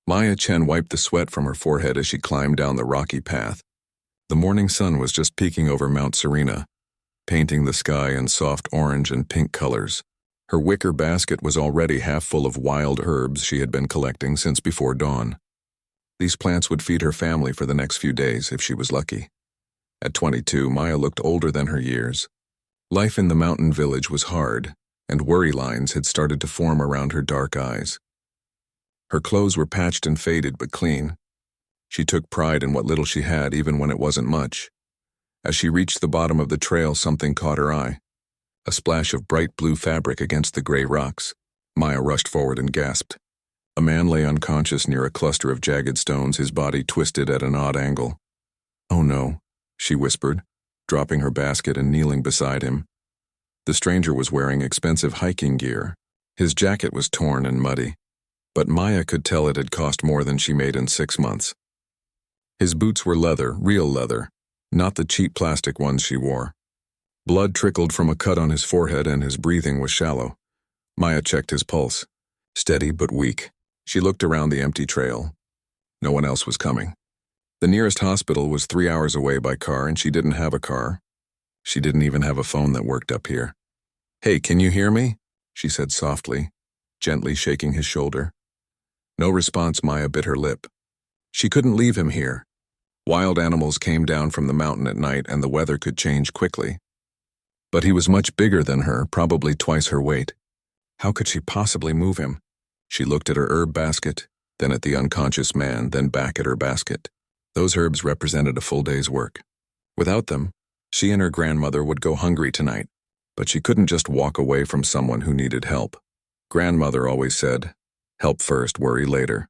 Maya Chen wiped the sweat from her forehead as she climbed down the rocky path. The morning sun was just peeking over Mount Serena, painting the sky in soft orange and pink colors. Her wicker basket was already half full of wild herbs she had been collecting since before dawn. These plants would feed her family for the next few days if she was lucky. At 22, Maya looked older than her years. Life in the mountain village was hard, and worry lines had started to form around her dark eyes. Her clothes were patched and faded but clean. She took pride in what little she had, even when it wasn't much. As she reached the bottom of the trail, something caught her eye. A splash of bright blue fabric against the gray rocks. Maya rushed forward and gasped. A man lay unconscious near a cluster of jagged stones, his body twisted at an odd angle. "Oh no," she whispered, dropping her basket and kneeling beside him. The stranger was wearing expensive hiking gear. His jacket was torn and muddy, but Maya could tell it had cost more than she made in 6 months. His boots were leather, real leather, not the cheap plastic ones she wore. Blood trickled from a cut on his forehead and his breathing was shallow. Maya checked his pulse. Steady but weak. She looked around the empty trail. No one else was coming. The nearest hospital was 3 hours away by car, and she didn't have a car. She didn't even have a phone that worked up here. "Hey, can you hear me?" she said softly, gently shaking his shoulder. No response. Maya bit her lip. She couldn't leave him here. Wild animals came down from the mountain at night, and the weather could change quickly. But he was much bigger than her, probably twice her weight. How could she possibly move him? She looked at her herb basket, then at the unconscious man, then back at her basket. Those herbs represented a full day's work. Without them, she and her grandmother would go hungry tonight, but she couldn't just walk away from someone who needed help. Grandmother always said, "Help first, worry later."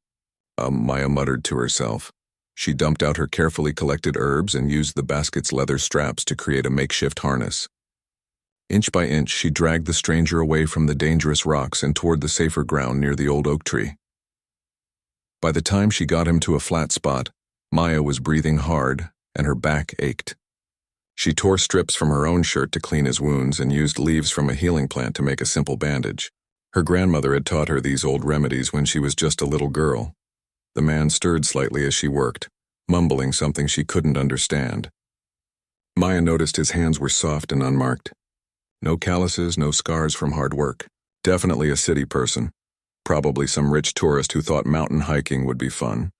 Maya muttered to herself. She dumped out her carefully collected herbs and used the basket's leather straps to create a makeshift harness. Inch by inch, she dragged the stranger away from the dangerous rocks and toward the safer ground near the old oak tree. By the time she got him to a flat spot, Maya was breathing hard, and her back ached. She tore strips from her own shirt to clean his wounds and used leaves from a healing plant to make a simple bandage. Her grandmother had taught her these old remedies when she was just a little girl. The man stirred slightly as she worked, mumbling something she couldn't understand. Maya noticed his hands were soft and unmarked. No calluses, no scars from hard work. Definitely a city person. Probably some rich tourist who thought mountain hiking would be fun.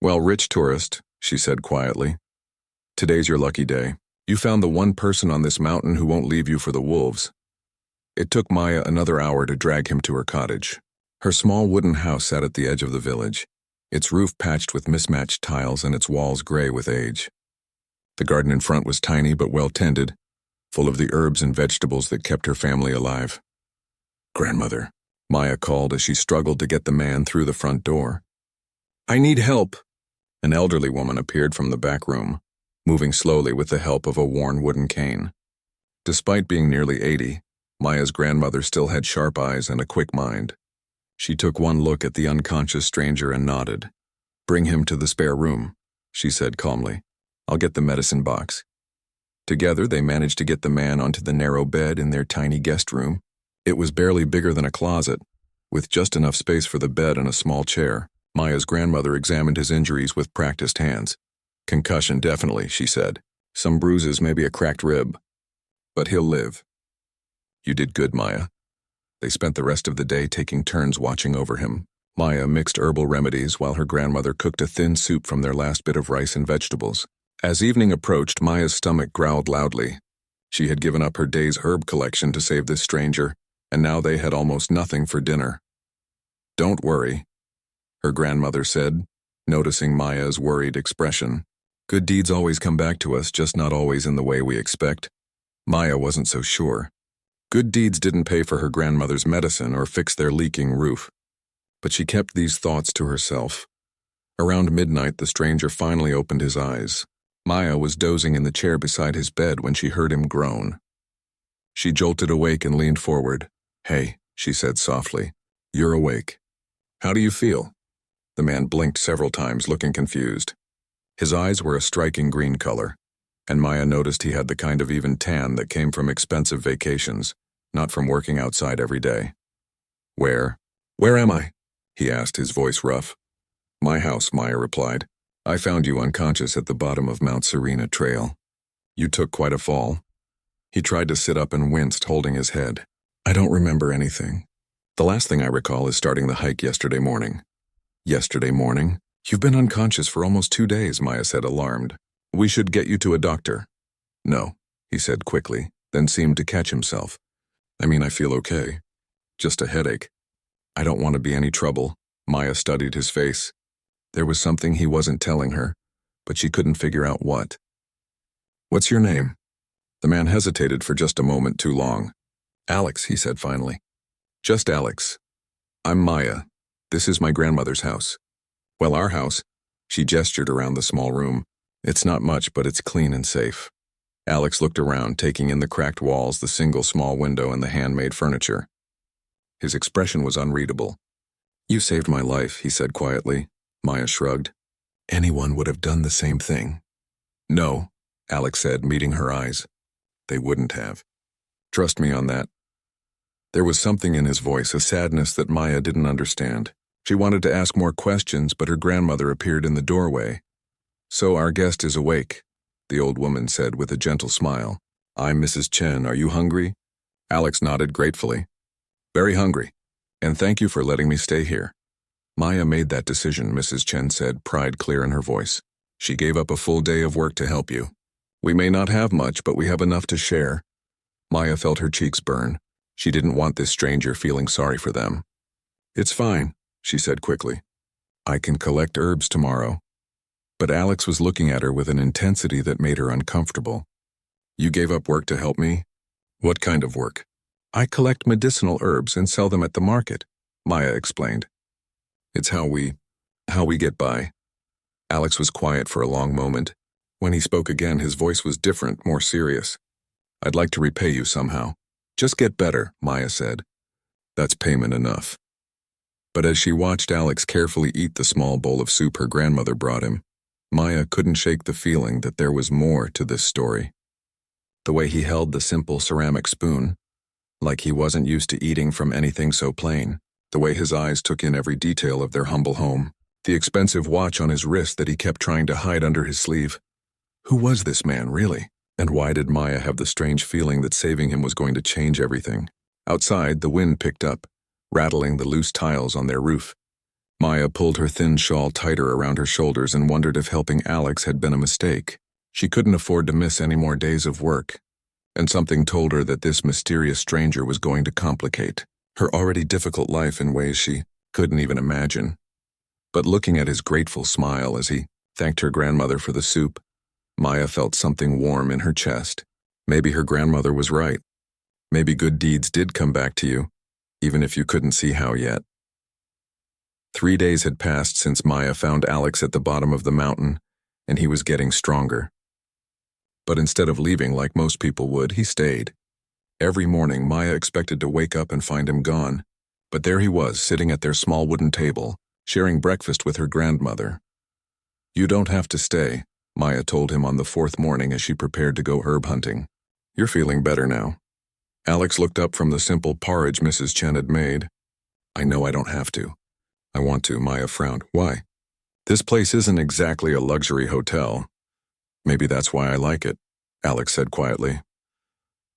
"Well, rich tourist," she said quietly. "Today's your lucky day. You found the one person on this mountain who won't leave you for the wolves." It took Maya another hour to drag him to her cottage. Her small wooden house sat at the edge of the village, its roof patched with mismatched tiles and its walls gray with age. The garden in front was tiny but well tended, full of the herbs and vegetables that kept her family alive. "Grandmother," Maya called as she struggled to get the man through the front door. "I need help." An elderly woman appeared from the back room, moving slowly with the help of a worn wooden cane. Despite being nearly 80, Maya's grandmother still had sharp eyes and a quick mind. She took one look at the unconscious stranger and nodded. "Bring him to the spare room," she said calmly. "I'll get the medicine box." Together, they managed to get the man onto the narrow bed in their tiny guest room. It was barely bigger than a closet, with just enough space for the bed and a small chair. Maya's grandmother examined his injuries with practiced hands. "Concussion, definitely," she said. "Some bruises, maybe a cracked rib. But he'll live." "You did good, Maya." They spent the rest of the day taking turns watching over him. Maya mixed herbal remedies while her grandmother cooked a thin soup from their last bit of rice and vegetables. As evening approached, Maya's stomach growled loudly. She had given up her day's herb collection to save this stranger, and now they had almost nothing for dinner. "Don't worry," her grandmother said, noticing Maya's worried expression. "Good deeds always come back to us, just not always in the way we expect." Maya wasn't so sure. Good deeds didn't pay for her grandmother's medicine or fix their leaking roof. But she kept these thoughts to herself. Around midnight, the stranger finally opened his eyes. Maya was dozing in the chair beside his bed when she heard him groan. She jolted awake and leaned forward. "Hey," she said softly. "You're awake. How do you feel?" The man blinked several times, looking confused. His eyes were a striking green color, and Maya noticed he had the kind of even tan that came from expensive vacations, not from working outside every day. Where am I?" he asked, his voice rough. My house, Maya replied. I found you unconscious at the bottom of Mount Serena Trail. You took quite a fall. He tried to sit up and winced, holding his head. I don't remember anything. The last thing I recall is starting the hike yesterday morning. Yesterday morning? You've been unconscious for almost 2 days, Maya said, alarmed. We should get you to a doctor. No, he said quickly, then seemed to catch himself. I feel okay. Just a headache. I don't want to be any trouble. Maya studied his face. There was something he wasn't telling her, but she couldn't figure out what. What's your name? The man hesitated for just a moment too long. Alex, he said finally. Just Alex. I'm Maya. This is my grandmother's house. Well, our house. She gestured around the small room. It's not much, but it's clean and safe. Alex looked around, taking in the cracked walls, the single small window, and the handmade furniture. His expression was unreadable. You saved my life, he said quietly. Maya shrugged. Anyone would have done the same thing. No, Alex said, meeting her eyes. They wouldn't have. Trust me on that. There was something in his voice, a sadness that Maya didn't understand. She wanted to ask more questions, but her grandmother appeared in the doorway. So our guest is awake, the old woman said with a gentle smile. I'm Mrs. Chen. Are you hungry? Alex nodded gratefully. Very hungry, and thank you for letting me stay here. Maya made that decision, Mrs. Chen said, pride clear in her voice. She gave up a full day of work to help you. We may not have much, but we have enough to share. Maya felt her cheeks burn. She didn't want this stranger feeling sorry for them. It's fine, she said quickly. I can collect herbs tomorrow. But Alex was looking at her with an intensity that made her uncomfortable. You gave up work to help me? What kind of work? I collect medicinal herbs and sell them at the market, Maya explained. It's how we get by. Alex was quiet for a long moment. When he spoke again, his voice was different, more serious. I'd like to repay you somehow. Just get better, Maya said. That's payment enough. But as she watched Alex carefully eat the small bowl of soup her grandmother brought him, Maya couldn't shake the feeling that there was more to this story. The way he held the simple ceramic spoon, like he wasn't used to eating from anything so plain, the way his eyes took in every detail of their humble home, the expensive watch on his wrist that he kept trying to hide under his sleeve. Who was this man, really? And why did Maya have the strange feeling that saving him was going to change everything? Outside, the wind picked up, rattling the loose tiles on their roof. Maya pulled her thin shawl tighter around her shoulders and wondered if helping Alex had been a mistake. She couldn't afford to miss any more days of work, and something told her that this mysterious stranger was going to complicate her already difficult life in ways she couldn't even imagine. But looking at his grateful smile as he thanked her grandmother for the soup, Maya felt something warm in her chest. Maybe her grandmother was right. Maybe good deeds did come back to you, even if you couldn't see how yet. 3 days had passed since Maya found Alex at the bottom of the mountain, and he was getting stronger. But instead of leaving like most people would, he stayed. Every morning, Maya expected to wake up and find him gone, but there he was, sitting at their small wooden table, sharing breakfast with her grandmother. You don't have to stay, Maya told him on the 4th morning as she prepared to go herb hunting. You're feeling better now. Alex looked up from the simple porridge Mrs. Chen had made. I know I don't have to. I want to, Maya frowned. Why? This place isn't exactly a luxury hotel. Maybe that's why I like it, Alex said quietly.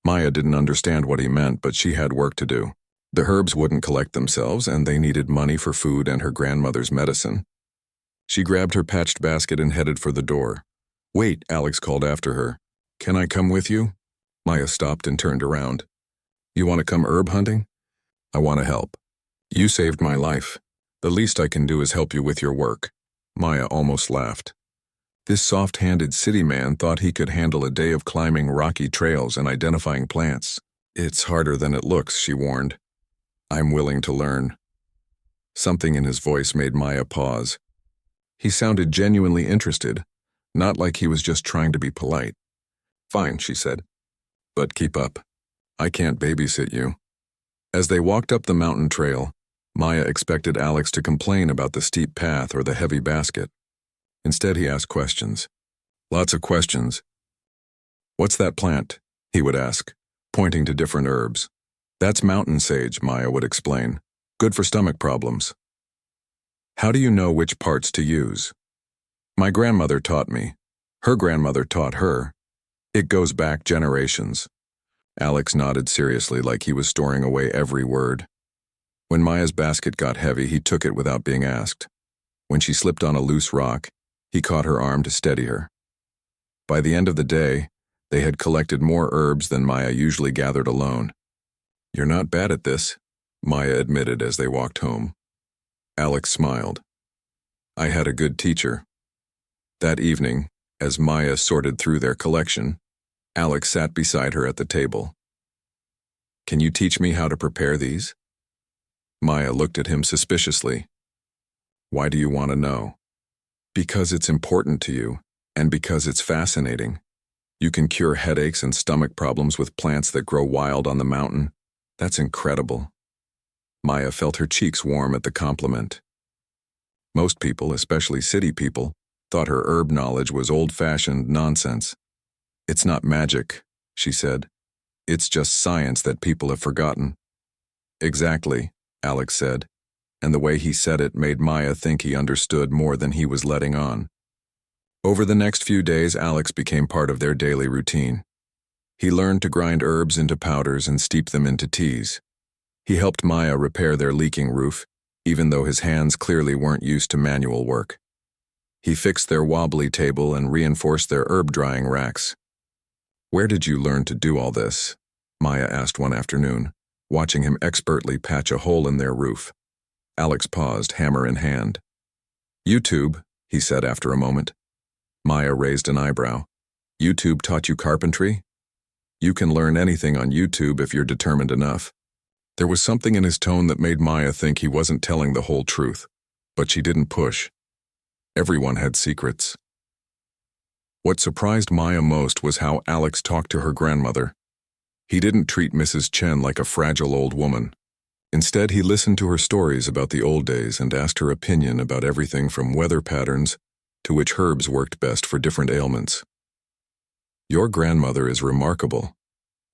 Maya didn't understand what he meant, but she had work to do. The herbs wouldn't collect themselves, and they needed money for food and her grandmother's medicine. She grabbed her patched basket and headed for the door. Wait, Alex called after her. Can I come with you? Maya stopped and turned around. You want to come herb hunting? I want to help. You saved my life. The least I can do is help you with your work. Maya almost laughed. This soft-handed city man thought he could handle a day of climbing rocky trails and identifying plants. It's harder than it looks, she warned. I'm willing to learn. Something in his voice made Maya pause. He sounded genuinely interested, not like he was just trying to be polite. Fine, she said. But keep up. I can't babysit you. As they walked up the mountain trail, Maya expected Alex to complain about the steep path or the heavy basket. Instead, he asked questions. Lots of questions. What's that plant? He would ask, pointing to different herbs. That's mountain sage, Maya would explain. Good for stomach problems. How do you know which parts to use? My grandmother taught me. Her grandmother taught her. It goes back generations. Alex nodded seriously like he was storing away every word. When Maya's basket got heavy, he took it without being asked. When she slipped on a loose rock, he caught her arm to steady her. By the end of the day, they had collected more herbs than Maya usually gathered alone. You're not bad at this, Maya admitted as they walked home. Alex smiled. I had a good teacher. That evening, as Maya sorted through their collection, Alex sat beside her at the table. Can you teach me how to prepare these? Maya looked at him suspiciously. Why do you want to know? Because it's important to you, and because it's fascinating. You can cure headaches and stomach problems with plants that grow wild on the mountain. That's incredible. Maya felt her cheeks warm at the compliment. Most people, especially city people, thought her herb knowledge was old-fashioned nonsense. It's not magic, she said. It's just science that people have forgotten. Exactly, Alex said, and the way he said it made Maya think he understood more than he was letting on. Over the next few days, Alex became part of their daily routine. He learned to grind herbs into powders and steep them into teas. He helped Maya repair their leaking roof, even though his hands clearly weren't used to manual work. He fixed their wobbly table and reinforced their herb drying racks. Where did you learn to do all this? Maya asked one afternoon, watching him expertly patch a hole in their roof. Alex paused, hammer in hand. YouTube, he said after a moment. Maya raised an eyebrow. YouTube taught you carpentry? You can learn anything on YouTube if you're determined enough. There was something in his tone that made Maya think he wasn't telling the whole truth, but she didn't push. Everyone had secrets. What surprised Maya most was how Alex talked to her grandmother. He didn't treat Mrs. Chen like a fragile old woman. Instead, he listened to her stories about the old days and asked her opinion about everything from weather patterns to which herbs worked best for different ailments. Your grandmother is remarkable,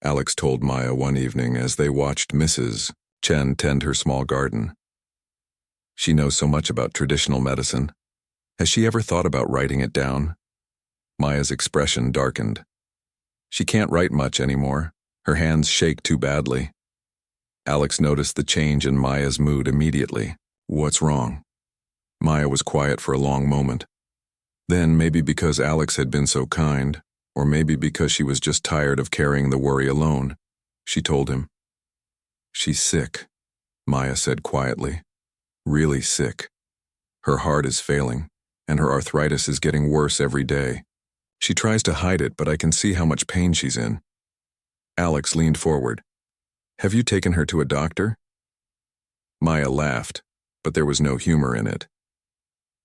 Alex told Maya one evening as they watched Mrs. Chen tend her small garden. She knows so much about traditional medicine. Has she ever thought about writing it down? Maya's expression darkened. She can't write much anymore. Her hands shake too badly. Alex noticed the change in Maya's mood immediately. What's wrong? Maya was quiet for a long moment. Then, maybe because Alex had been so kind, or maybe because she was just tired of carrying the worry alone, she told him. She's sick, Maya said quietly. Really sick. Her heart is failing, and her arthritis is getting worse every day. She tries to hide it, but I can see how much pain she's in. Alex leaned forward. Have you taken her to a doctor? Maya laughed, but there was no humor in it.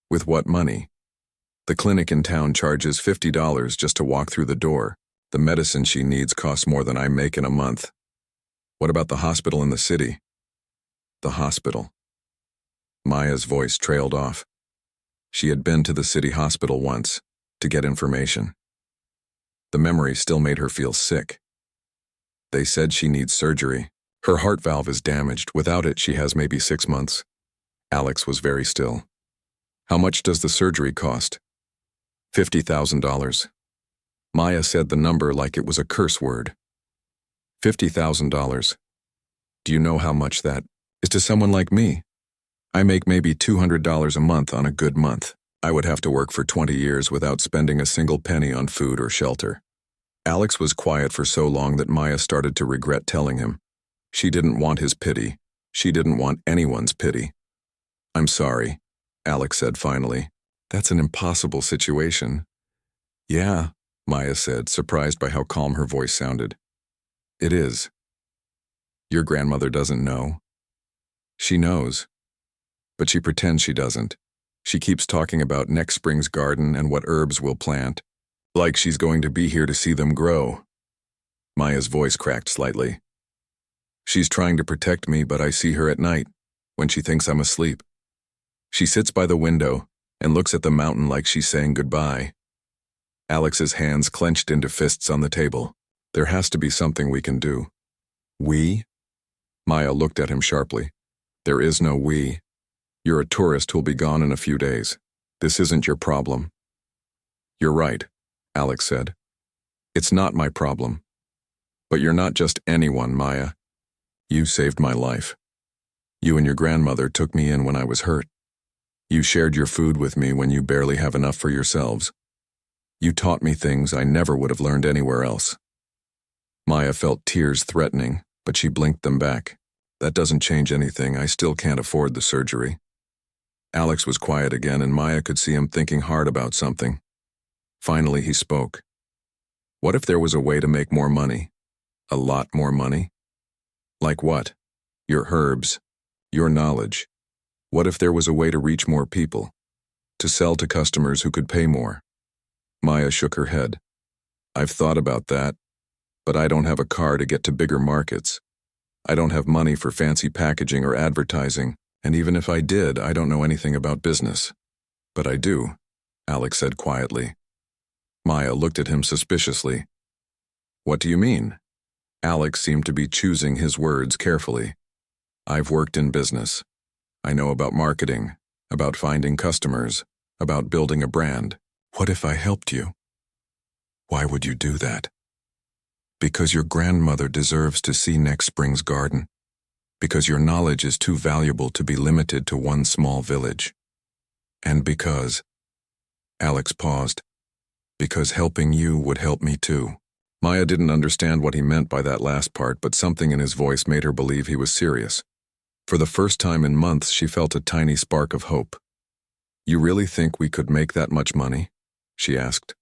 With what money? The clinic in town charges $50 just to walk through the door. The medicine she needs costs more than I make in a month. What about the hospital in the city? The hospital. Maya's voice trailed off. She had been to the city hospital once, to get information. The memory still made her feel sick. They said she needs surgery. Her heart valve is damaged. Without it, she has maybe 6 months. Alex was very still. How much does the surgery cost? $50,000. Maya said the number like it was a curse word. $50,000. Do you know how much that is to someone like me? I make maybe $200 a month on a good month. I would have to work for 20 years without spending a single penny on food or shelter. Alex was quiet for so long that Maya started to regret telling him. She didn't want his pity. She didn't want anyone's pity. I'm sorry, Alex said finally. That's an impossible situation. Yeah, Maya said, surprised by how calm her voice sounded. It is. Your grandmother doesn't know. She knows. But she pretends she doesn't. She keeps talking about next spring's garden and what herbs we'll plant, like she's going to be here to see them grow. Maya's voice cracked slightly. She's trying to protect me, but I see her at night, when she thinks I'm asleep. She sits by the window and looks at the mountain like she's saying goodbye. Alex's hands clenched into fists on the table. There has to be something we can do. We? Maya looked at him sharply. There is no we. You're a tourist who'll be gone in a few days. This isn't your problem." "You're right," Alex said. "It's not my problem. But you're not just anyone, Maya. You saved my life. You and your grandmother took me in when I was hurt. You shared your food with me when you barely have enough for yourselves. You taught me things I never would have learned anywhere else." Maya felt tears threatening, but she blinked them back. "That doesn't change anything. I still can't afford the surgery." Alex was quiet again, and Maya could see him thinking hard about something. Finally, he spoke. "What if there was a way to make more money? A lot more money?" "Like what?" "Your herbs. Your knowledge. What if there was a way to reach more people? To sell to customers who could pay more?" Maya shook her head. "I've thought about that, but I don't have a car to get to bigger markets. I don't have money for fancy packaging or advertising, and even if I did, I don't know anything about business." "But I do," Alex said quietly. Maya looked at him suspiciously. "What do you mean?" Alex seemed to be choosing his words carefully. "I've worked in business. I know about marketing, about finding customers, about building a brand. What if I helped you?" "Why would you do that?" "Because your grandmother deserves to see next spring's garden. Because your knowledge is too valuable to be limited to one small village. And because—" Alex paused. "Because helping you would help me too." Maya didn't understand what he meant by that last part, but something in his voice made her believe he was serious. For the first time in months, she felt a tiny spark of hope. "You really think we could make that much money?" she asked.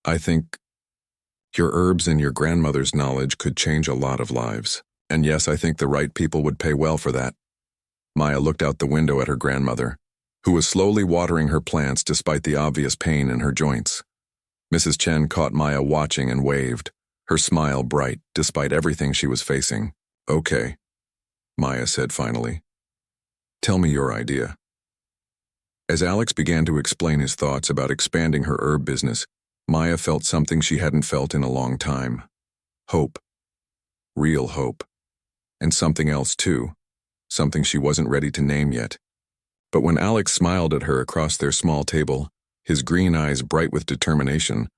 "I think your herbs and your grandmother's knowledge could change a lot of lives. And yes, I think the right people would pay well for that." Maya looked out the window at her grandmother, who was slowly watering her plants despite the obvious pain in her joints. Mrs. Chen caught Maya watching and waved, her smile bright despite everything she was facing. "Okay," Maya said finally. "Tell me your idea." As Alex began to explain his thoughts about expanding her herb business, Maya felt something she hadn't felt in a long time. Hope. Real hope. And something else too, something she wasn't ready to name yet. But when Alex smiled at her across their small table, his green eyes bright with determination,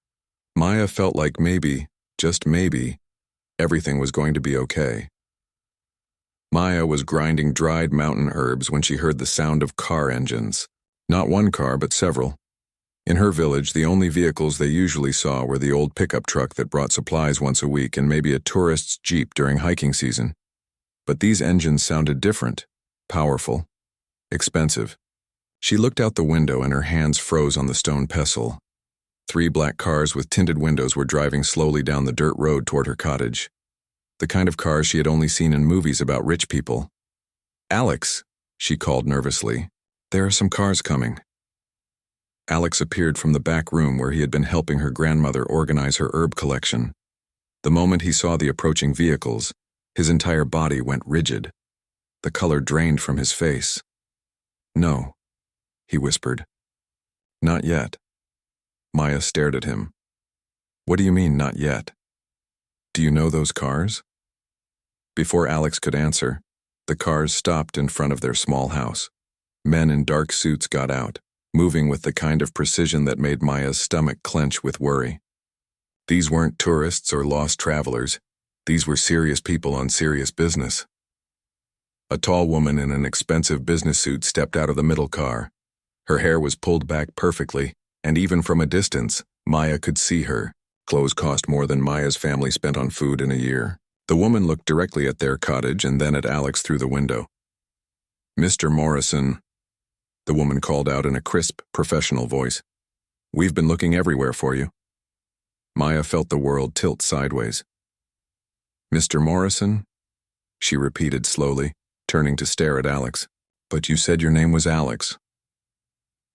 Maya felt like maybe, just maybe, everything was going to be okay. Maya was grinding dried mountain herbs when she heard the sound of car engines. Not one car, but several. In her village, the only vehicles they usually saw were the old pickup truck that brought supplies once a week and maybe a tourist's jeep during hiking season. But these engines sounded different, powerful, expensive. She looked out the window and her hands froze on the stone pestle. 3 black cars with tinted windows were driving slowly down the dirt road toward her cottage. The kind of cars she had only seen in movies about rich people. "Alex," she called nervously, "there are some cars coming." Alex appeared from the back room where he had been helping her grandmother organize her herb collection. The moment he saw the approaching vehicles, his entire body went rigid. The color drained from his face. "No," he whispered. "Not yet." Maya stared at him. "What do you mean, not yet? Do you know those cars?" Before Alex could answer, the cars stopped in front of their small house. Men in dark suits got out, moving with the kind of precision that made Maya's stomach clench with worry. These weren't tourists or lost travelers. These were serious people on serious business. A tall woman in an expensive business suit stepped out of the middle car. Her hair was pulled back perfectly, and even from a distance, Maya could see her. Clothes cost more than Maya's family spent on food in a year. The woman looked directly at their cottage and then at Alex through the window. "Mr. Morrison," the woman called out in a crisp, professional voice. "We've been looking everywhere for you." Maya felt the world tilt sideways. "Mr. Morrison?" she repeated slowly, turning to stare at Alex. "But you said your name was Alex."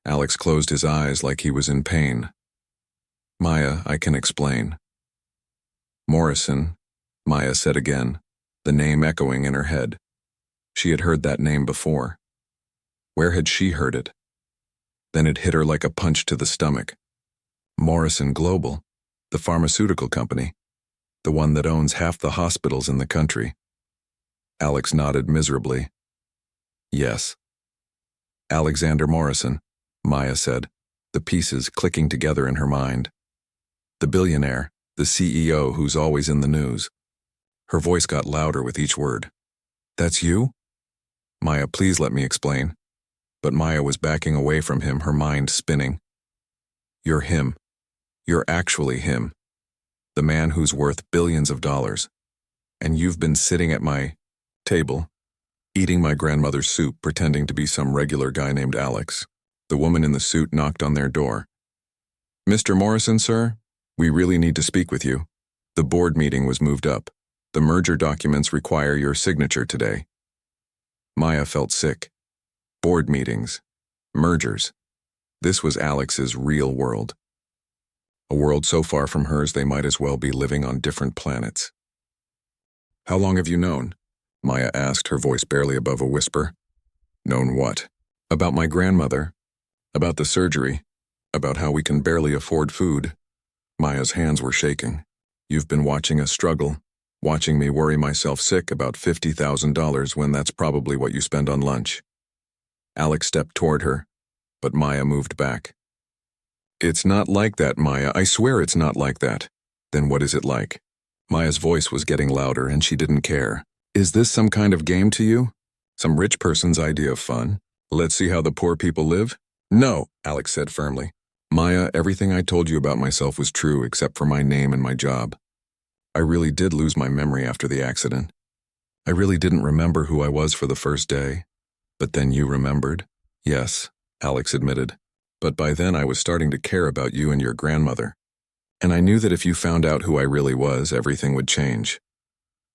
Alex closed his eyes like he was in pain. "Maya, I can explain." "Morrison," Maya said again, the name echoing in her head. She had heard that name before. Where had she heard it? Then it hit her like a punch to the stomach. Morrison Global, the pharmaceutical company, the one that owns half the hospitals in the country. Alex nodded miserably. "Yes." Alexander Morrison, Maya said, the pieces clicking together in her mind. The billionaire, the CEO who's always in the news. Her voice got louder with each word. That's you? Maya, please let me explain. But Maya was backing away from him, her mind spinning. You're him. You're actually him. The man who's worth billions of dollars. And you've been sitting at my table, eating my grandmother's soup, pretending to be some regular guy named Alex. The woman in the suit knocked on their door. Mr. Morrison, sir, we really need to speak with you. The board meeting was moved up. The merger documents require your signature today. Maya felt sick. Board meetings. Mergers. This was Alex's real world. A world so far from hers they might as well be living on different planets. How long have you known? Maya asked, her voice barely above a whisper. Known what? About my grandmother. About the surgery. About how we can barely afford food. Maya's hands were shaking. You've been watching us struggle. Watching me worry myself sick about $50,000 when that's probably what you spend on lunch. Alex stepped toward her, but Maya moved back. It's not like that, Maya. I swear it's not like that. Then what is it like? Maya's voice was getting louder and she didn't care. Is this some kind of game to you? Some rich person's idea of fun? Let's see how the poor people live? No, Alex said firmly. Maya, everything I told you about myself was true except for my name and my job. I really did lose my memory after the accident. I really didn't remember who I was for the first day. But then you remembered? Yes, Alex admitted. But by then I was starting to care about you and your grandmother. And I knew that if you found out who I really was, everything would change.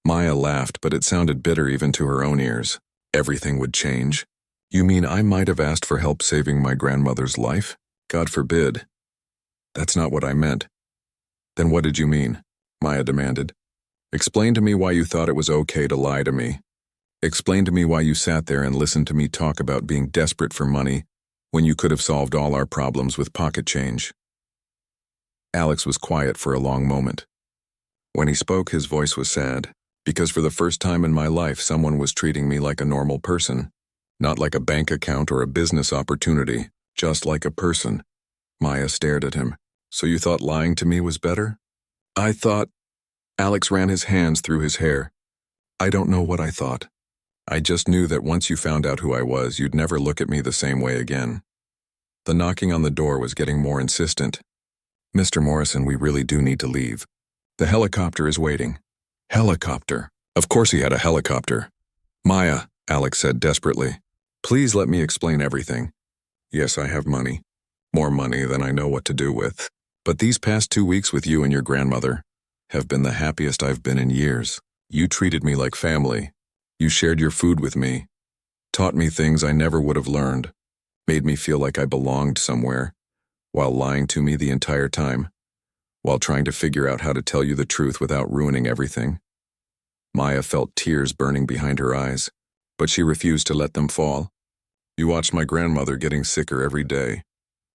Maya laughed, but it sounded bitter even to her own ears. Everything would change? You mean I might have asked for help saving my grandmother's life? God forbid. That's not what I meant. Then what did you mean? Maya demanded. Explain to me why you thought it was okay to lie to me. Explain to me why you sat there and listened to me talk about being desperate for money when you could have solved all our problems with pocket change. Alex was quiet for a long moment. When he spoke, his voice was sad, because for the first time in my life, someone was treating me like a normal person, not like a bank account or a business opportunity, just like a person. Maya stared at him. So you thought lying to me was better? I thought... Alex ran his hands through his hair. I don't know what I thought. I just knew that once you found out who I was, you'd never look at me the same way again. The knocking on the door was getting more insistent. Mr. Morrison, we really do need to leave. The helicopter is waiting. Helicopter? Of course he had a helicopter. Maya, Alex said desperately, please let me explain everything. Yes, I have money. More money than I know what to do with. But these past 2 weeks with you and your grandmother have been the happiest I've been in years. You treated me like family. You shared your food with me, taught me things I never would have learned, made me feel like I belonged somewhere, while lying to me the entire time, while trying to figure out how to tell you the truth without ruining everything. Maya felt tears burning behind her eyes, but she refused to let them fall. You watched my grandmother getting sicker every day.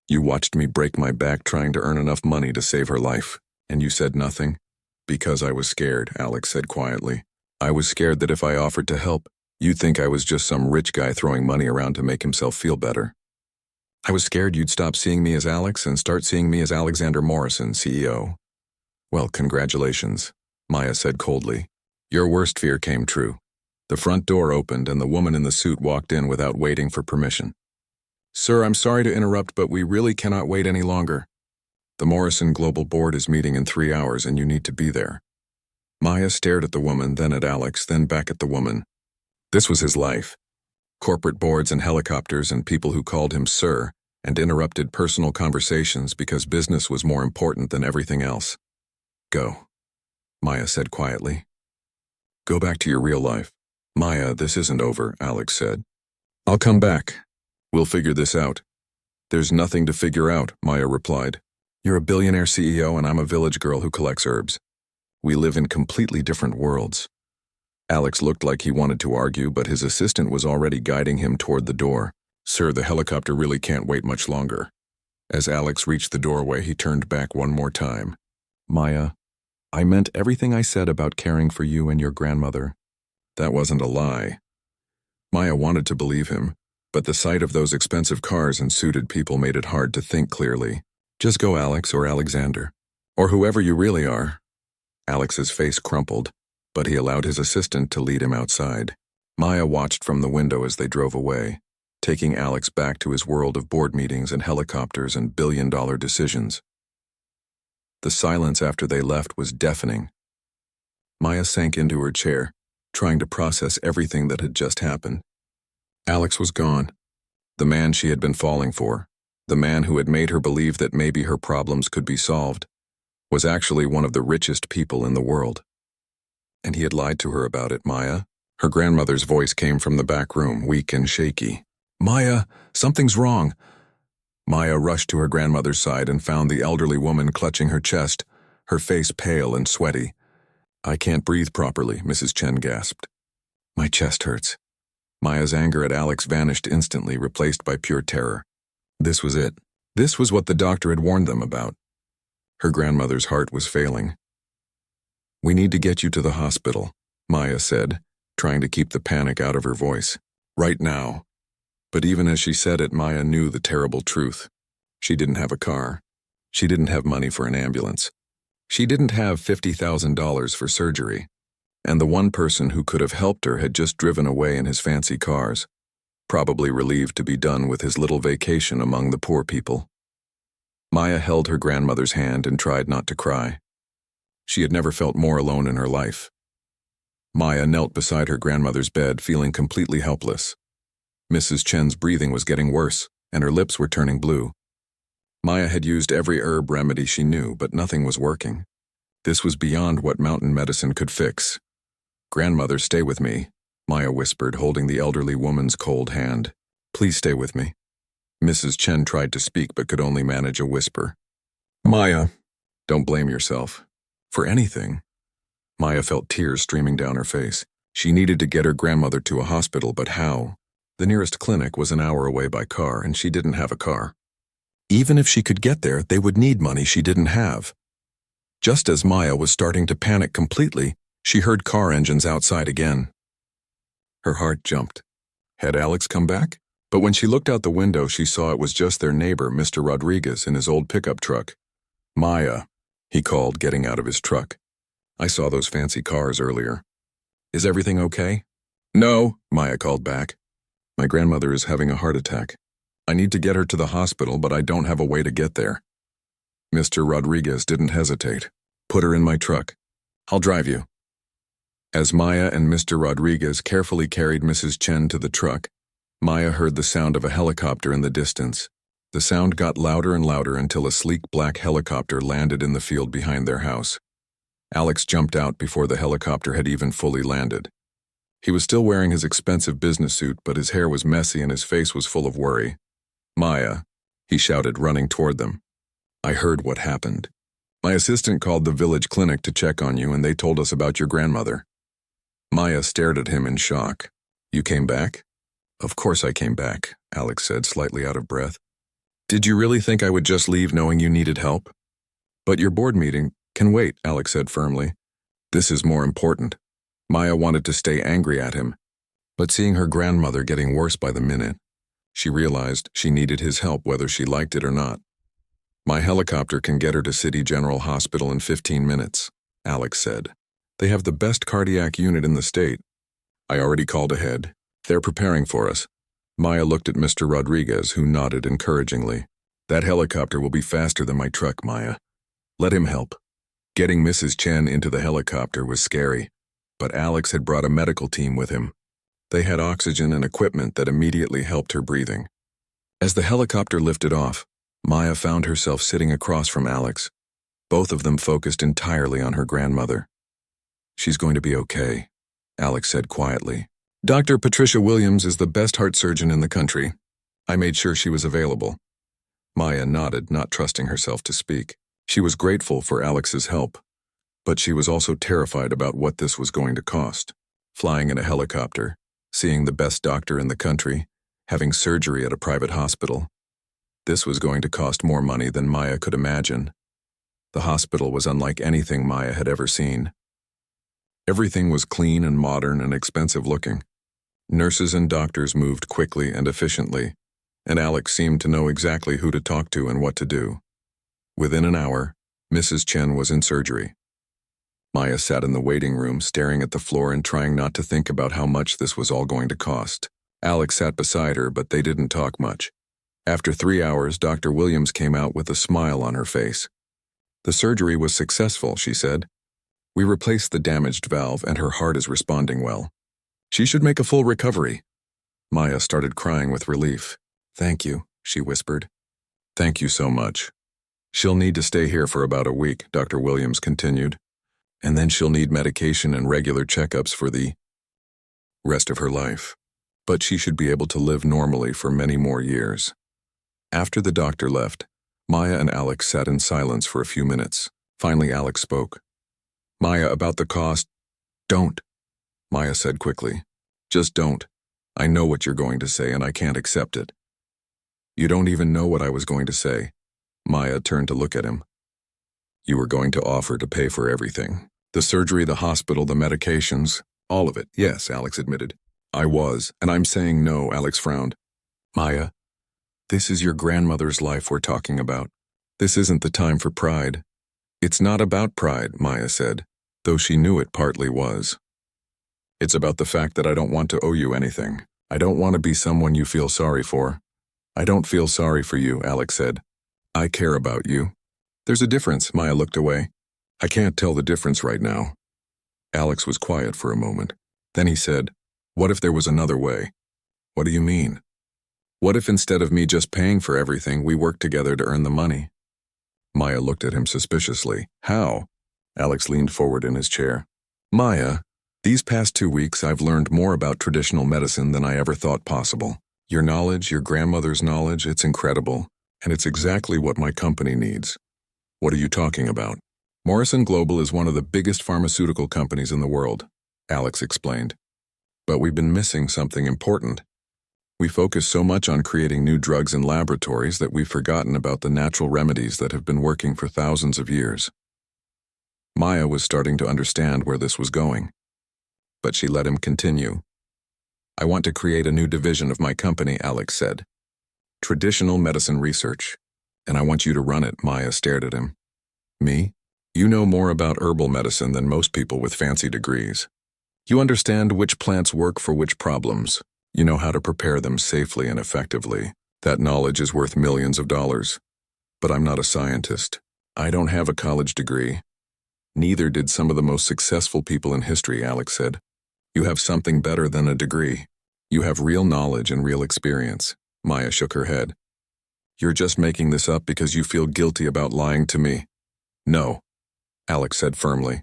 You watched me break my back trying to earn enough money to save her life, and you said nothing? Because I was scared, Alex said quietly. I was scared that if I offered to help, you'd think I was just some rich guy throwing money around to make himself feel better. I was scared you'd stop seeing me as Alex and start seeing me as Alexander Morrison, CEO. Well, congratulations, Maya said coldly. Your worst fear came true. The front door opened and the woman in the suit walked in without waiting for permission. Sir, I'm sorry to interrupt, but we really cannot wait any longer. The Morrison Global Board is meeting in 3 hours and you need to be there. Maya stared at the woman, then at Alex, then back at the woman. This was his life. Corporate boards and helicopters and people who called him sir and interrupted personal conversations because business was more important than everything else. Go, Maya said quietly. Go back to your real life. Maya, this isn't over, Alex said. I'll come back. We'll figure this out. There's nothing to figure out, Maya replied. You're a billionaire CEO and I'm a village girl who collects herbs. We live in completely different worlds. Alex looked like he wanted to argue, but his assistant was already guiding him toward the door. Sir, the helicopter really can't wait much longer. As Alex reached the doorway, he turned back one more time. Maya, I meant everything I said about caring for you and your grandmother. That wasn't a lie. Maya wanted to believe him, but the sight of those expensive cars and suited people made it hard to think clearly. Just go, Alex, or Alexander. Or whoever you really are. Alex's face crumpled, but he allowed his assistant to lead him outside. Maya watched from the window as they drove away, taking Alex back to his world of board meetings and helicopters and billion-dollar decisions. The silence after they left was deafening. Maya sank into her chair, trying to process everything that had just happened. Alex was gone. The man she had been falling for, the man who had made her believe that maybe her problems could be solved, was actually one of the richest people in the world. And he had lied to her about it, Maya. Her grandmother's voice came from the back room, weak and shaky. Maya, something's wrong. Maya rushed to her grandmother's side and found the elderly woman clutching her chest, her face pale and sweaty. I can't breathe properly, Mrs. Chen gasped. My chest hurts. Maya's anger at Alex vanished instantly, replaced by pure terror. This was it. This was what the doctor had warned them about. Her grandmother's heart was failing. We need to get you to the hospital, Maya said, trying to keep the panic out of her voice. Right now. But even as she said it, Maya knew the terrible truth. She didn't have a car. She didn't have money for an ambulance. She didn't have $50,000 for surgery. And the one person who could have helped her had just driven away in his fancy cars, probably relieved to be done with his little vacation among the poor people. Maya held her grandmother's hand and tried not to cry. She had never felt more alone in her life. Maya knelt beside her grandmother's bed, feeling completely helpless. Mrs. Chen's breathing was getting worse, and her lips were turning blue. Maya had used every herb remedy she knew, but nothing was working. This was beyond what mountain medicine could fix. Grandmother, stay with me, Maya whispered, holding the elderly woman's cold hand. Please stay with me. Mrs. Chen tried to speak but could only manage a whisper. Maya, don't blame yourself. For anything. Maya felt tears streaming down her face. She needed to get her grandmother to a hospital, but how? The nearest clinic was an hour away by car, and she didn't have a car. Even if she could get there, they would need money she didn't have. Just as Maya was starting to panic completely, she heard car engines outside again. Her heart jumped. Had Alex come back? But when she looked out the window, she saw it was just their neighbor, Mr. Rodriguez, in his old pickup truck. Maya, he called, getting out of his truck. I saw those fancy cars earlier. Is everything okay? No, Maya called back. My grandmother is having a heart attack. I need to get her to the hospital, but I don't have a way to get there. Mr. Rodriguez didn't hesitate. Put her in my truck. I'll drive you. As Maya and Mr. Rodriguez carefully carried Mrs. Chen to the truck, Maya heard the sound of a helicopter in the distance. The sound got louder and louder until a sleek black helicopter landed in the field behind their house. Alex jumped out before the helicopter had even fully landed. He was still wearing his expensive business suit, but his hair was messy and his face was full of worry. Maya, he shouted, running toward them. I heard what happened. My assistant called the village clinic to check on you, and they told us about your grandmother. Maya stared at him in shock. You came back? Of course I came back, Alex said, slightly out of breath. Did you really think I would just leave knowing you needed help? But your board meeting can wait, Alex said firmly. This is more important. Maya wanted to stay angry at him, but seeing her grandmother getting worse by the minute, she realized she needed his help whether she liked it or not. My helicopter can get her to City General Hospital in 15 minutes, Alex said. They have the best cardiac unit in the state. I already called ahead. They're preparing for us. Maya looked at Mr. Rodriguez, who nodded encouragingly. That helicopter will be faster than my truck, Maya. Let him help. Getting Mrs. Chen into the helicopter was scary, but Alex had brought a medical team with him. They had oxygen and equipment that immediately helped her breathing. As the helicopter lifted off, Maya found herself sitting across from Alex, both of them focused entirely on her grandmother. She's going to be okay, Alex said quietly. Dr. Patricia Williams is the best heart surgeon in the country. I made sure she was available. Maya nodded, not trusting herself to speak. She was grateful for Alex's help, but she was also terrified about what this was going to cost. Flying in a helicopter, seeing the best doctor in the country, having surgery at a private hospital. This was going to cost more money than Maya could imagine. The hospital was unlike anything Maya had ever seen. Everything was clean and modern and expensive looking. Nurses and doctors moved quickly and efficiently, and Alex seemed to know exactly who to talk to and what to do. Within an hour, Mrs. Chen was in surgery. Maya sat in the waiting room, staring at the floor and trying not to think about how much this was all going to cost. Alex sat beside her, but they didn't talk much. After 3 hours, Dr. Williams came out with a smile on her face. "The surgery was successful," she said. "We replaced the damaged valve and her heart is responding well. She should make a full recovery." Maya started crying with relief. "Thank you," she whispered. "Thank you so much. She'll need to stay here for about a week," Dr. Williams continued. "And then she'll need medication and regular checkups for the rest of her life. But she should be able to live normally for many more years." After the doctor left, Maya and Alex sat in silence for a few minutes. Finally, Alex spoke. "Maya, about the cost." "Don't," Maya said quickly. "Just don't. I know what you're going to say and I can't accept it." "You don't even know what I was going to say." Maya turned to look at him. "You were going to offer to pay for everything. The surgery, the hospital, the medications, all of it." "Yes," Alex admitted. "I was, and I'm saying no," Alex frowned. "Maya, this is your grandmother's life we're talking about. This isn't the time for pride." "It's not about pride," Maya said, though she knew it partly was. "It's about the fact that I don't want to owe you anything. I don't want to be someone you feel sorry for." "I don't feel sorry for you," Alex said. "I care about you." "There's a difference." Maya looked away. "I can't tell the difference right now." Alex was quiet for a moment. Then he said, "What if there was another way?" "What do you mean?" "What if instead of me just paying for everything, we worked together to earn the money?" Maya looked at him suspiciously. "How?" Alex leaned forward in his chair. "Maya, these past 2 weeks I've learned more about traditional medicine than I ever thought possible. Your knowledge, your grandmother's knowledge, it's incredible, and it's exactly what my company needs." "What are you talking about?" "Morrison Global is one of the biggest pharmaceutical companies in the world," Alex explained. "But we've been missing something important. We focus so much on creating new drugs in laboratories that we've forgotten about the natural remedies that have been working for thousands of years." Maya was starting to understand where this was going, but she let him continue. "I want to create a new division of my company," Alex said. "Traditional medicine research. And I want you to run it." Maya stared at him. "Me? You know more about herbal medicine than most people with fancy degrees. You understand which plants work for which problems. You know how to prepare them safely and effectively. That knowledge is worth millions of dollars. But I'm not a scientist. I don't have a college degree. Neither did some of the most successful people in history," Alex said. "You have something better than a degree. You have real knowledge and real experience." Maya shook her head. "You're just making this up because you feel guilty about lying to me." "No," Alex said firmly.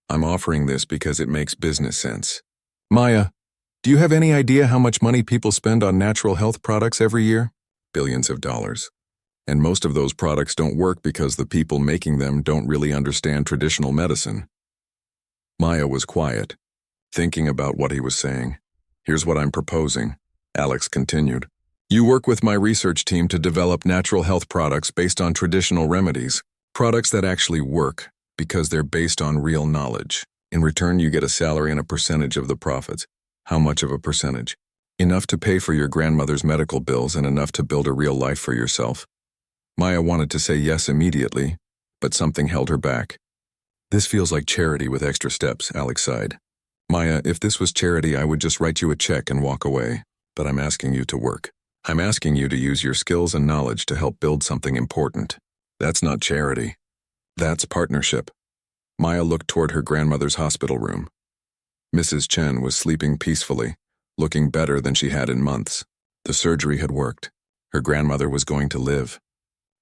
"I'm offering this because it makes business sense." "Maya, do you have any idea how much money people spend on natural health products every year?" "Billions of dollars. And most of those products don't work because the people making them don't really understand traditional medicine." Maya was quiet, thinking about what he was saying. "Here's what I'm proposing," Alex continued. "You work with my research team to develop natural health products based on traditional remedies, products that actually work because they're based on real knowledge. In return, you get a salary and a percentage of the profits." "How much of a percentage?" "Enough to pay for your grandmother's medical bills and enough to build a real life for yourself." Maya wanted to say yes immediately, but something held her back. "This feels like charity with extra steps," Alex sighed. "Maya, if this was charity, I would just write you a check and walk away. But I'm asking you to work. I'm asking you to use your skills and knowledge to help build something important. That's not charity. That's partnership." Maya looked toward her grandmother's hospital room. Mrs. Chen was sleeping peacefully, looking better than she had in months. The surgery had worked. Her grandmother was going to live.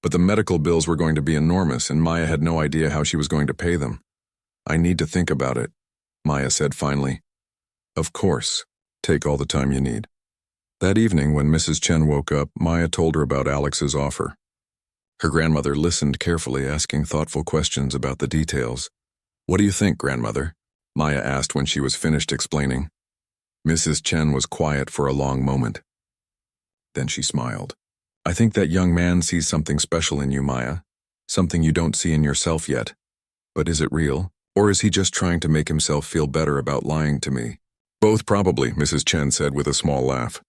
But the medical bills were going to be enormous, and Maya had no idea how she was going to pay them. "I need to think about it," Maya said finally. "Of course. Take all the time you need." That evening, when Mrs. Chen woke up, Maya told her about Alex's offer. Her grandmother listened carefully, asking thoughtful questions about the details. "What do you think, grandmother?" Maya asked when she was finished explaining. Mrs. Chen was quiet for a long moment. Then she smiled. "I think that young man sees something special in you, Maya. Something you don't see in yourself yet. But is it real? Or is he just trying to make himself feel better about lying to me?" Both probably, Mrs. Chen said with a small laugh.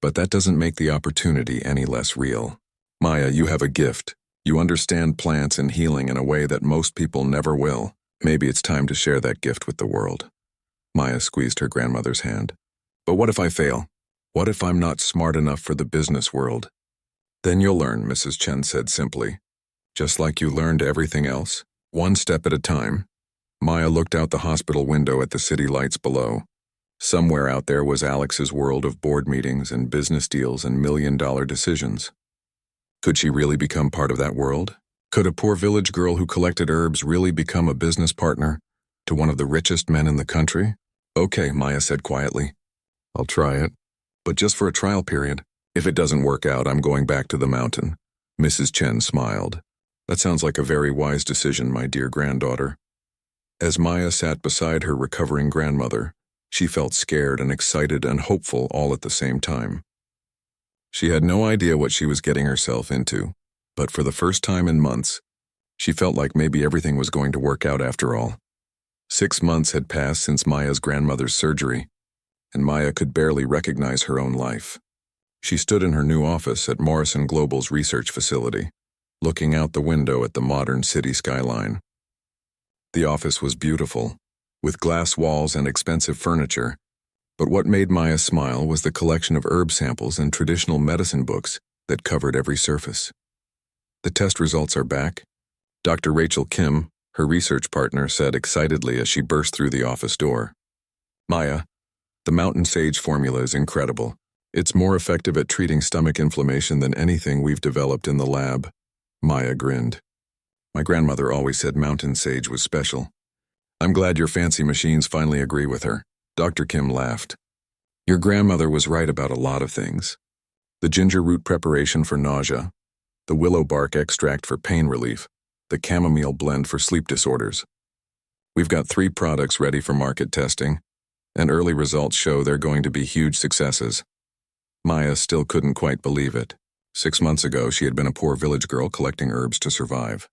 But that doesn't make the opportunity any less real. Maya, you have a gift. You understand plants and healing in a way that most people never will. Maybe it's time to share that gift with the world. Maya squeezed her grandmother's hand. But what if I fail? What if I'm not smart enough for the business world? Then you'll learn, Mrs. Chen said simply. Just like you learned everything else, one step at a time. Maya looked out the hospital window at the city lights below. Somewhere out there was Alex's world of board meetings and business deals and million-dollar decisions. Could she really become part of that world? Could a poor village girl who collected herbs really become a business partner to one of the richest men in the country? Okay, Maya said quietly. I'll try it, but just for a trial period. If it doesn't work out, I'm going back to the mountain. Mrs. Chen smiled. That sounds like a very wise decision, my dear granddaughter. As Maya sat beside her recovering grandmother, she felt scared and excited and hopeful all at the same time. She had no idea what she was getting herself into, but for the first time in months, she felt like maybe everything was going to work out after all. 6 months had passed since Maya's grandmother's surgery, and Maya could barely recognize her own life. She stood in her new office at Morrison Global's research facility, looking out the window at the modern city skyline. The office was beautiful, with glass walls and expensive furniture, but what made Maya smile was the collection of herb samples and traditional medicine books that covered every surface. The test results are back, Dr. Rachel Kim, her research partner, said excitedly as she burst through the office door. Maya, the mountain sage formula is incredible. It's more effective at treating stomach inflammation than anything we've developed in the lab. Maya grinned. My grandmother always said mountain sage was special. I'm glad your fancy machines finally agree with her. Dr. Kim laughed. Your grandmother was right about a lot of things. The ginger root preparation for nausea, the willow bark extract for pain relief, the chamomile blend for sleep disorders. We've got 3 products ready for market testing, and early results show they're going to be huge successes. Maya still couldn't quite believe it. 6 months ago, she had been a poor village girl collecting herbs to survive.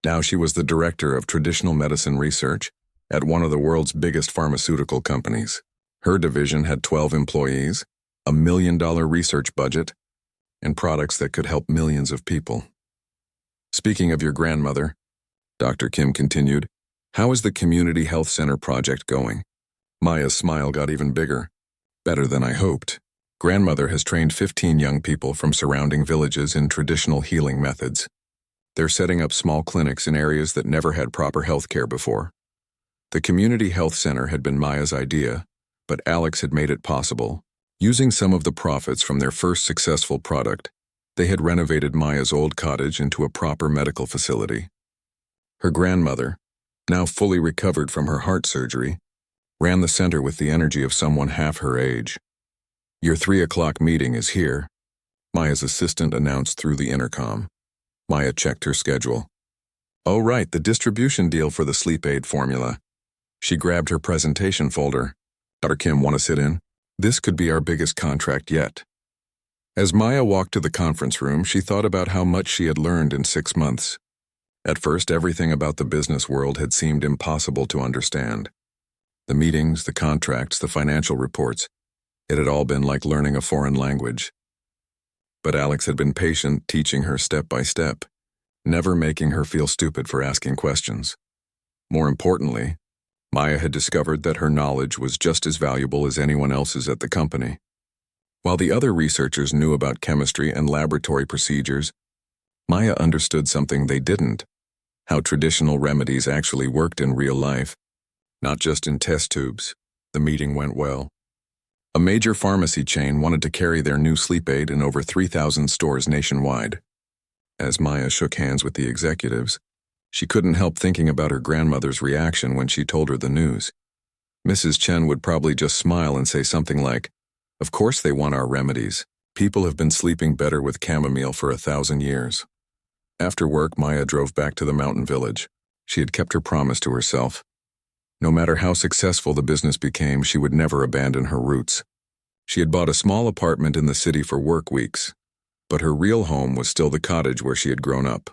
Now she was the director of traditional medicine research at one of the world's biggest pharmaceutical companies. Her division had 12 employees, $1 million research budget, and products that could help millions of people. Speaking of your grandmother, Dr. Kim continued, how is the Community Health Center project going? Maya's smile got even bigger. Better than I hoped. Grandmother has trained 15 young people from surrounding villages in traditional healing methods. They're setting up small clinics in areas that never had proper health care before. The Community Health Center had been Maya's idea, but Alex had made it possible. Using some of the profits from their first successful product, they had renovated Maya's old cottage into a proper medical facility. Her grandmother, now fully recovered from her heart surgery, ran the center with the energy of someone half her age. Your 3 o'clock meeting is here, Maya's assistant announced through the intercom. Maya checked her schedule. Oh right, the distribution deal for the sleep aid formula. She grabbed her presentation folder. Dr. Kim, want to sit in? This could be our biggest contract yet. As Maya walked to the conference room, she thought about how much she had learned in 6 months. At first, everything about the business world had seemed impossible to understand. The meetings, the contracts, the financial reports, it had all been like learning a foreign language. But Alex had been patient, teaching her step by step, never making her feel stupid for asking questions. More importantly, Maya had discovered that her knowledge was just as valuable as anyone else's at the company. While the other researchers knew about chemistry and laboratory procedures, Maya understood something they didn't: how traditional remedies actually worked in real life, not just in test tubes. The meeting went well. A major pharmacy chain wanted to carry their new sleep aid in over 3,000 stores nationwide. As Maya shook hands with the executives, she couldn't help thinking about her grandmother's reaction when she told her the news. Mrs. Chen would probably just smile and say something like, "Of course they want our remedies. People have been sleeping better with chamomile for 1,000 years." After work, Maya drove back to the mountain village. She had kept her promise to herself. No matter how successful the business became, she would never abandon her roots. She had bought a small apartment in the city for work weeks, but her real home was still the cottage where she had grown up.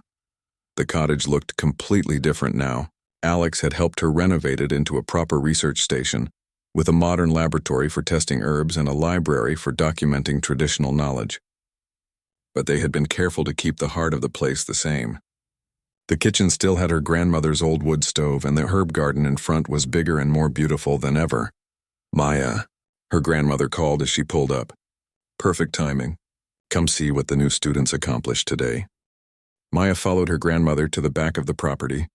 The cottage looked completely different now. Alex had helped her renovate it into a proper research station, with a modern laboratory for testing herbs and a library for documenting traditional knowledge. But they had been careful to keep the heart of the place the same. The kitchen still had her grandmother's old wood stove, and the herb garden in front was bigger and more beautiful than ever. "Maya," her grandmother called as she pulled up. "Perfect timing. Come see what the new students accomplished today." Maya followed her grandmother to the back of the property,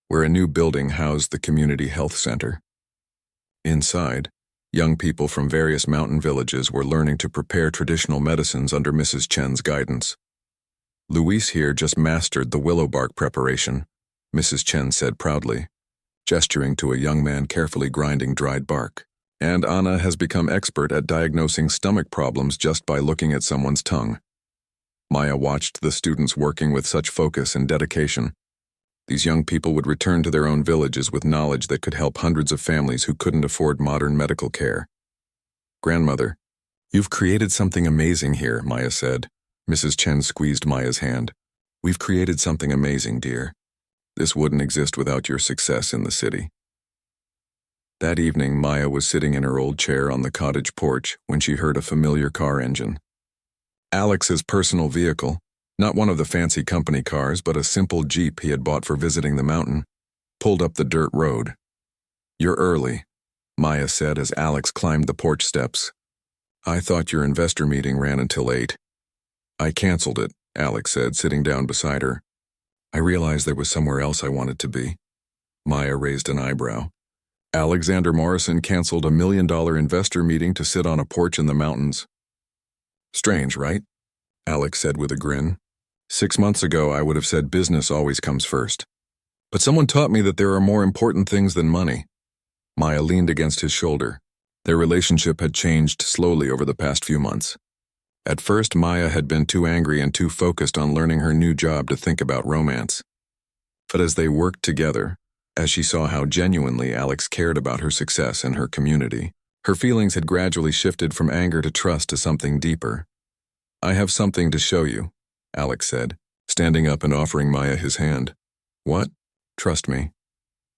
where a new building housed the community health center. Inside, young people from various mountain villages were learning to prepare traditional medicines under Mrs. Chen's guidance. "Luis here just mastered the willow bark preparation," Mrs. Chen said proudly, gesturing to a young man carefully grinding dried bark. "And Anna has become expert at diagnosing stomach problems just by looking at someone's tongue." Maya watched the students working with such focus and dedication. These young people would return to their own villages with knowledge that could help hundreds of families who couldn't afford modern medical care. "Grandmother, you've created something amazing here," Maya said. Mrs. Chen squeezed Maya's hand. "We've created something amazing, dear. This wouldn't exist without your success in the city." That evening, Maya was sitting in her old chair on the cottage porch when she heard a familiar car engine. Alex's personal vehicle, not one of the fancy company cars, but a simple Jeep he had bought for visiting the mountain, pulled up the dirt road. "You're early," Maya said as Alex climbed the porch steps. "I thought your investor meeting ran until 8. "I canceled it," Alex said, sitting down beside her. "I realized there was somewhere else I wanted to be." Maya raised an eyebrow. "Alexander Morrison canceled $1 million investor meeting to sit on a porch in the mountains." "Strange, right?" Alex said with a grin. 6 months ago, I would have said business always comes first. But someone taught me that there are more important things than money. Maya leaned against his shoulder. Their relationship had changed slowly over the past few months. At first, Maya had been too angry and too focused on learning her new job to think about romance. But as they worked together, as she saw how genuinely Alex cared about her success and her community, her feelings had gradually shifted from anger to trust to something deeper. "I have something to show you," Alex said, standing up and offering Maya his hand. "What?" "Trust me."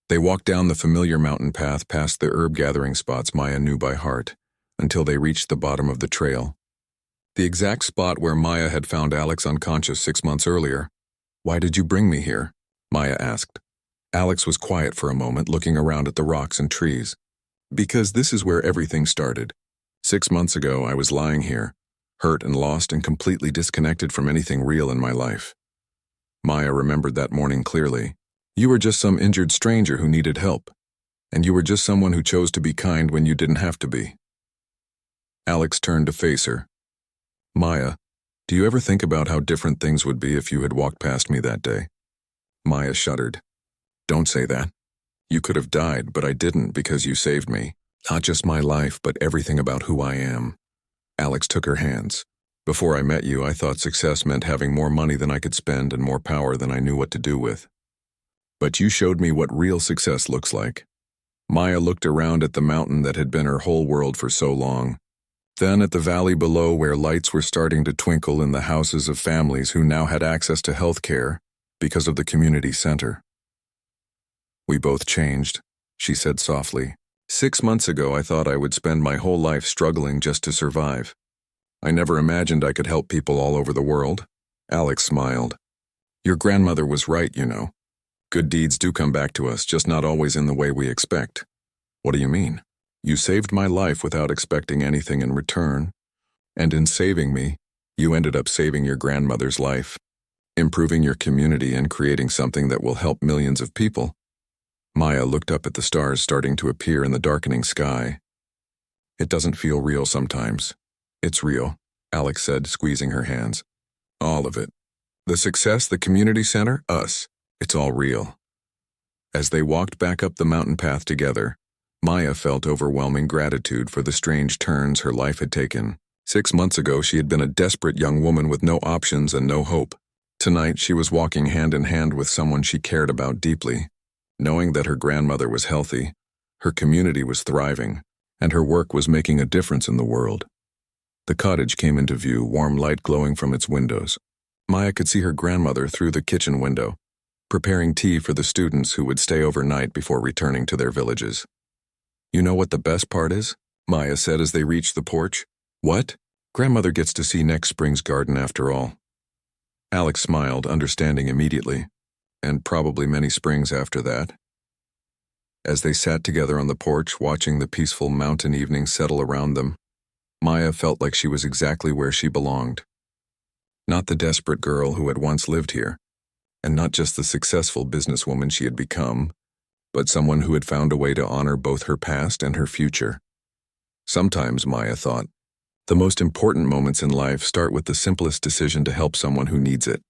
They walked down the familiar mountain path past the herb-gathering spots Maya knew by heart, until they reached the bottom of the trail. The exact spot where Maya had found Alex unconscious 6 months earlier. "Why did you bring me here?" Maya asked. Alex was quiet for a moment, looking around at the rocks and trees. "Because this is where everything started. 6 months ago, I was lying here, hurt and lost and completely disconnected from anything real in my life." Maya remembered that morning clearly. "You were just some injured stranger who needed help. And you were just someone who chose to be kind when you didn't have to be." Alex turned to face her. "Maya, do you ever think about how different things would be if you had walked past me that day?" Maya shuddered. "Don't say that. You could have died, but I didn't because you saved me. Not just my life, but everything about who I am." Alex took her hands. "Before I met you, I thought success meant having more money than I could spend and more power than I knew what to do with. But you showed me what real success looks like." Maya looked around at the mountain that had been her whole world for so long. Then at the valley below where lights were starting to twinkle in the houses of families who now had access to health care because of the community center. "We both changed," she said softly. 6 months ago, I thought I would spend my whole life struggling just to survive. I never imagined I could help people all over the world." Alex smiled. "Your grandmother was right, you know. Good deeds do come back to us, just not always in the way we expect." "What do you mean?" "You saved my life without expecting anything in return. And in saving me, you ended up saving your grandmother's life, improving your community and creating something that will help millions of people." Maya looked up at the stars starting to appear in the darkening sky. "It doesn't feel real sometimes." "It's real," Alex said, squeezing her hands. "All of it. The success, the community center, us. It's all real." As they walked back up the mountain path together, Maya felt overwhelming gratitude for the strange turns her life had taken. 6 months ago, she had been a desperate young woman with no options and no hope. Tonight, she was walking hand in hand with someone she cared about deeply, knowing that her grandmother was healthy, her community was thriving, and her work was making a difference in the world. The cottage came into view, warm light glowing from its windows. Maya could see her grandmother through the kitchen window, preparing tea for the students who would stay overnight before returning to their villages. You know what the best part is? Maya said as they reached the porch. What? Grandmother gets to see next spring's garden after all. Alex smiled, understanding immediately, and probably many springs after that. As they sat together on the porch, watching the peaceful mountain evening settle around them, Maya felt like she was exactly where she belonged. Not the desperate girl who had once lived here, and not just the successful businesswoman she had become, but someone who had found a way to honor both her past and her future. Sometimes, Maya thought, the most important moments in life start with the simplest decision to help someone who needs it.